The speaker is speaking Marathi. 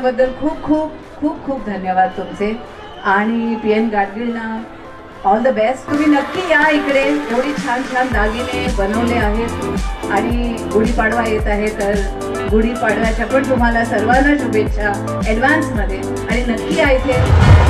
त्याबद्दल खूप खूप खूप खूप धन्यवाद तुमचे. आणि PN गाडगीळना ऑल द बेस्ट. तुम्ही नक्की या इकडे. एवढी छान छान दागिने बनवले आहेत आणि गुढीपाडवा येत आहे, तर गुढीपाडव्याच्या पण तुम्हाला सर्वांना शुभेच्छा ॲडव्हान्समध्ये. आणि नक्की या इथे.